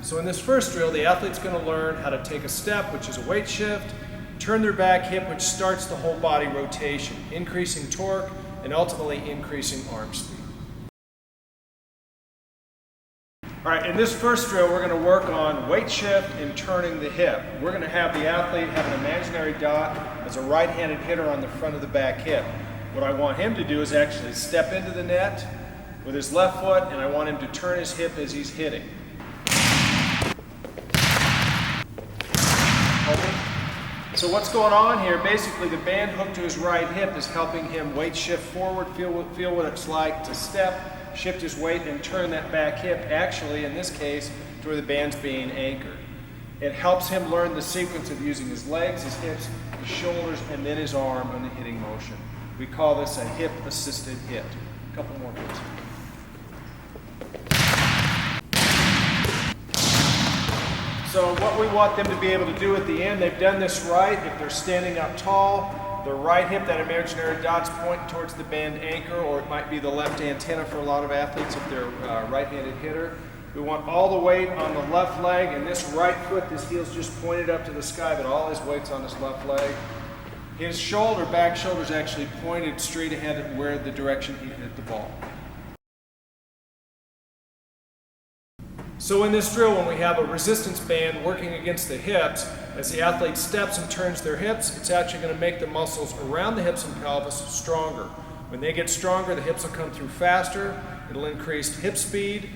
So in this first drill, the athlete's going to learn how to take a step, which is a weight shift, turn their back hip, which starts the whole body rotation, increasing torque and ultimately increasing arm speed. All right, in this first drill, we're going to work on weight shift and turning the hip. We're going to have the athlete have an imaginary dot as a right-handed hitter on the front of the back hip. What I want him to do is actually step into the net with his left foot, and I want him to turn his hip as he's hitting. So what's going on here, basically the band hooked to his right hip is helping him weight shift forward, feel what it's like to step, shift his weight and turn that back hip, actually in this case to where the band's being anchored. It helps him learn the sequence of using his legs, his hips, his shoulders, and then his arm on the hitting motion. We call this a hip assisted hit. A couple more hits. So what we want them to be able to do at the end, they've done this right. If they're standing up tall, the right hip, that imaginary dot's pointing towards the band anchor, or it might be the left antenna for a lot of athletes if they're a right-handed hitter. We want all the weight on the left leg, and this right foot, this heel's just pointed up to the sky, but all his weight's on his left leg. His shoulder, back shoulder's actually pointed straight ahead at where the direction he hit the ball. So in this drill, when we have a resistance band working against the hips, as the athlete steps and turns their hips, it's actually going to make the muscles around the hips and pelvis stronger. When they get stronger, the hips will come through faster. It'll increase hip speed,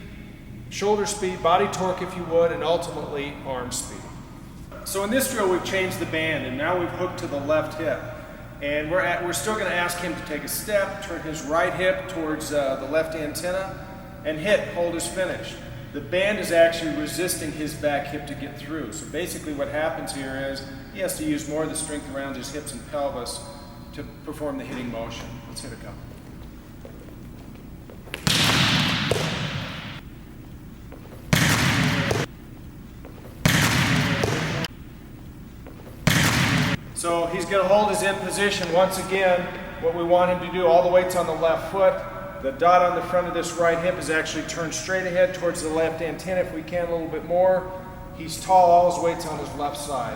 shoulder speed, body torque if you would, and ultimately arm speed. So in this drill, we've changed the band, and now we've hooked to the left hip. And we're still going to ask him to take a step, turn his right hip towards the left antenna, and hit, hold as finished. The band is actually resisting his back hip to get through. So basically what happens here is he has to use more of the strength around his hips and pelvis to perform the hitting motion. Let's hit a couple. So he's going to hold his in position. Once again, what we want him to do, all the weight's on the left foot. The dot on the front of this right hip is actually turned straight ahead towards the left antenna if we can, a little bit more. He's tall, all his weight's on his left side.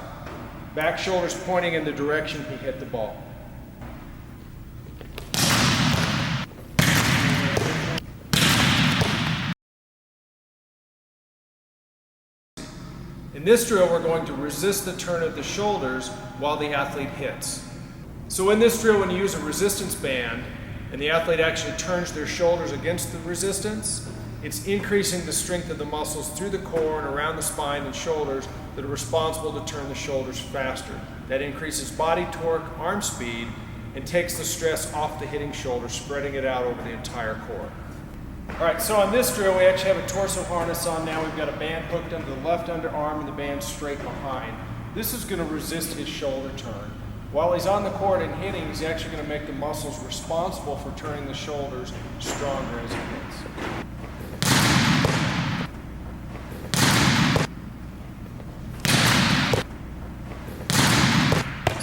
Back shoulder's pointing in the direction he hit the ball. In this drill, we're going to resist the turn of the shoulders while the athlete hits. So in this drill, when you use a resistance band, and the athlete actually turns their shoulders against the resistance, it's increasing the strength of the muscles through the core and around the spine and shoulders that are responsible to turn the shoulders faster. That increases body torque, arm speed, and takes the stress off the hitting shoulder, spreading it out over the entire core. All right, so on this drill, we actually have a torso harness on now. We've got a band hooked under the left underarm and the band straight behind. This is going to resist his shoulder turn. While he's on the court and hitting, he's actually going to make the muscles responsible for turning the shoulders stronger as he hits.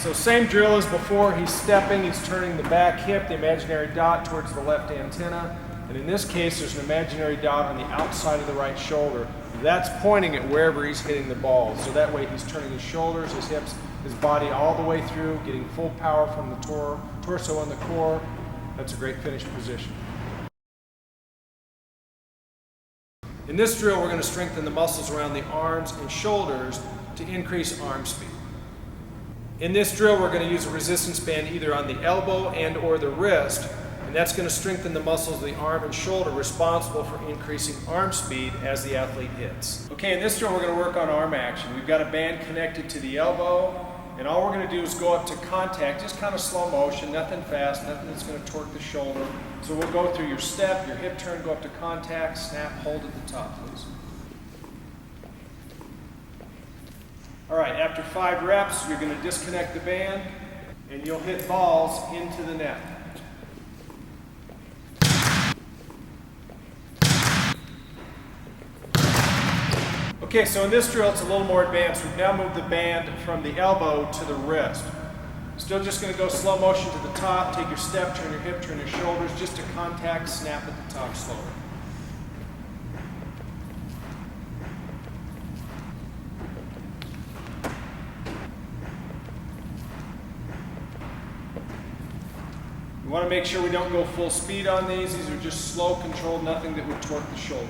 So same drill as before. He's stepping, he's turning the back hip, the imaginary dot towards the left antenna. And in this case, there's an imaginary dot on the outside of the right shoulder. That's pointing at wherever he's hitting the ball. So that way he's turning his shoulders, his hips, his body all the way through, getting full power from the torso and the core. That's a great finish position. In this drill, we're going to strengthen the muscles around the arms and shoulders to increase arm speed. In this drill, we're going to use a resistance band either on the elbow and or the wrist, and that's going to strengthen the muscles of the arm and shoulder responsible for increasing arm speed as the athlete hits. Okay, in this drill, we're going to work on arm action. We've got a band connected to the elbow, and all we're going to do is go up to contact, just kind of slow motion, nothing fast, nothing that's going to torque the shoulder. So we'll go through your step, your hip turn, go up to contact, snap, hold at the top, please. All right, after 5 reps, you're going to disconnect the band, and you'll hit balls into the net. Okay, so in this drill, it's a little more advanced. We've now moved the band from the elbow to the wrist. Still just going to go slow motion to the top, take your step, turn your hip, turn your shoulders, just to contact, snap at the top slowly. want to make sure we don't go full speed on these. These are just slow, controlled, nothing that would torque the shoulder.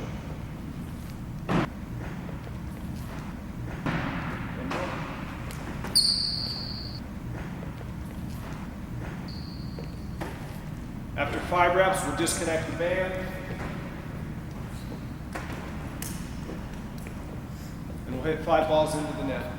After 5 reps, we'll disconnect the band. And we'll hit 5 balls into the net.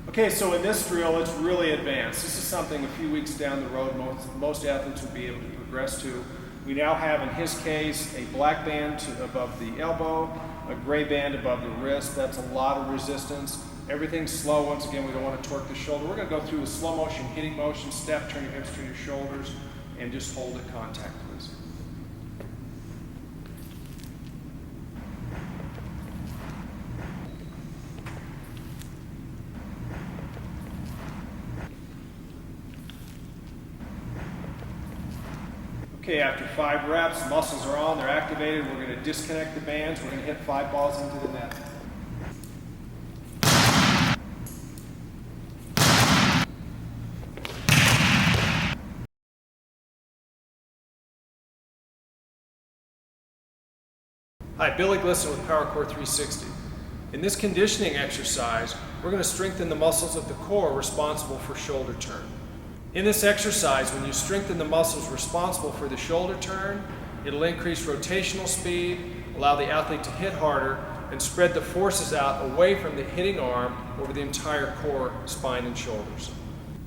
Okay, so in this drill, it's really advanced. This is something a few weeks down the road most athletes will be able to progress to. We now have, in his case, a black band above the elbow, a gray band above the wrist. That's a lot of resistance. Everything's slow. Once again, we don't want to torque the shoulder. We're going to go through a slow motion hitting motion, step, turn your hips, turn your shoulders, and just hold at contact, please. Okay, after 5 reps, muscles are on, they're activated. We're going to disconnect the bands. We're going to hit 5 balls into the net. Hi, Billy Glisson with PowerCore 360. In this conditioning exercise, we're going to strengthen the muscles of the core responsible for shoulder turn. In this exercise, when you strengthen the muscles responsible for the shoulder turn, it'll increase rotational speed, allow the athlete to hit harder, and spread the forces out away from the hitting arm over the entire core, spine, and shoulders.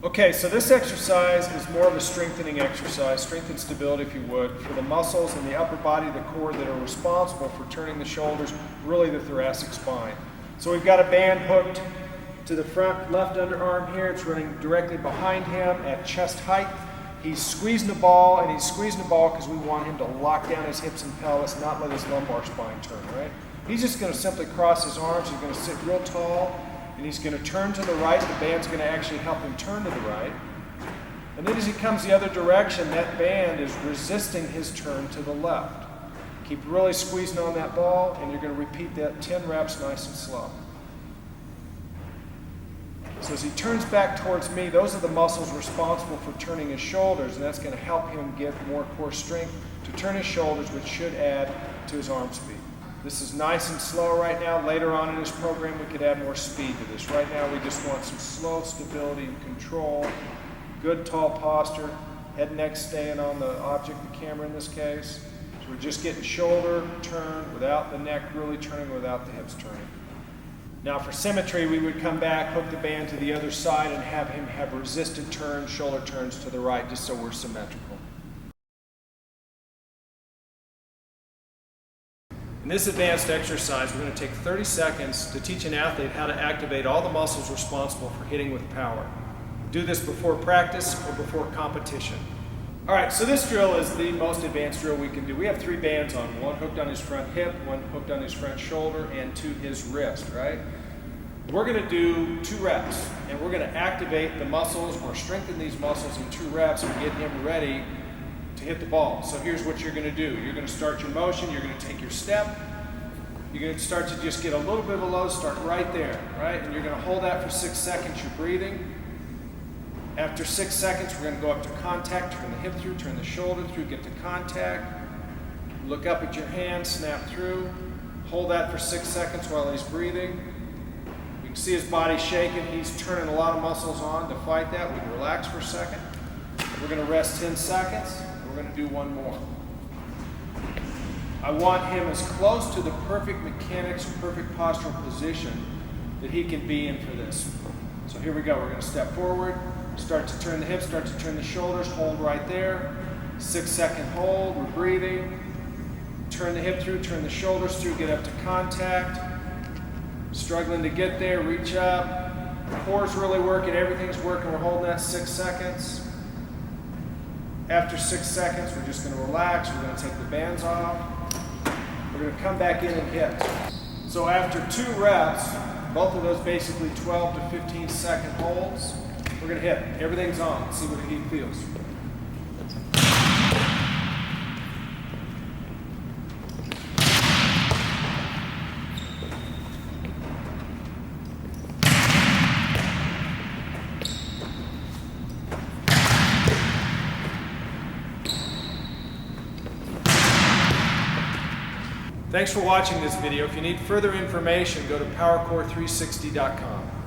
Okay, so this exercise is more of a strengthening exercise, strength and stability if you would, for the muscles in the upper body of the core that are responsible for turning the shoulders, really the thoracic spine. So we've got a band hooked to the front left underarm here. It's running directly behind him at chest height. He's squeezing the ball, and he's squeezing the ball because we want him to lock down his hips and pelvis, not let his lumbar spine turn, right? He's just going to simply cross his arms. He's going to sit real tall, and he's going to turn to the right. The band's going to actually help him turn to the right. And then as he comes the other direction, that band is resisting his turn to the left. Keep really squeezing on that ball, and you're going to repeat that 10 reps nice and slow. So as he turns back towards me, those are the muscles responsible for turning his shoulders, and that's going to help him get more core strength to turn his shoulders, which should add to his arm speed. This is nice and slow right now. Later on in this program, we could add more speed to this. Right now, we just want some slow stability and control, good tall posture, head and neck staying on the object, the camera in this case. So we're just getting shoulder turn without the neck really turning, without the hips turning. Now for symmetry, we would come back, hook the band to the other side, and have him have resisted turns, shoulder turns to the right, just so we're symmetrical. In this advanced exercise, we're going to take 30 seconds to teach an athlete how to activate all the muscles responsible for hitting with power. Do this before practice or before competition. All right, so this drill is the most advanced drill we can do. We have 3 bands on, one hooked on his front hip, one hooked on his front shoulder, and to his wrist, right? We're going to do 2 reps, and we're going to activate the muscles or strengthen these muscles in 2 reps and get him ready to hit the ball. So here's what you're going to do. You're going to start your motion, you're going to take your step, you're going to start to just get a little bit of a low start right there, right? And you're going to hold that for 6 seconds, you're breathing. After 6 seconds, we're going to go up to contact, turn the hip through, turn the shoulder through, get to contact. Look up at your hand, snap through. Hold that for 6 seconds while he's breathing. You can see his body shaking. He's turning a lot of muscles on to fight that. We can relax for a second. We're going to rest 10 seconds. And we're going to do one more. I want him as close to the perfect mechanics, perfect postural position that he can be in for this. So here we go. We're going to step forward. Start to turn the hips, start to turn the shoulders, hold right there. 6-second hold, we're breathing. Turn the hip through, turn the shoulders through, get up to contact. Struggling to get there, reach up. The core's really working, everything's working. We're holding that 6 seconds. After 6 seconds, we're just going to relax. We're going to take the bands off. We're going to come back in and hit. So after 2 reps, both of those basically 12 to 15 second holds, we're going to hit. Everything's on. Let's see what he feels. Thanks for watching this video. If you need further information, go to PowerCore360.com.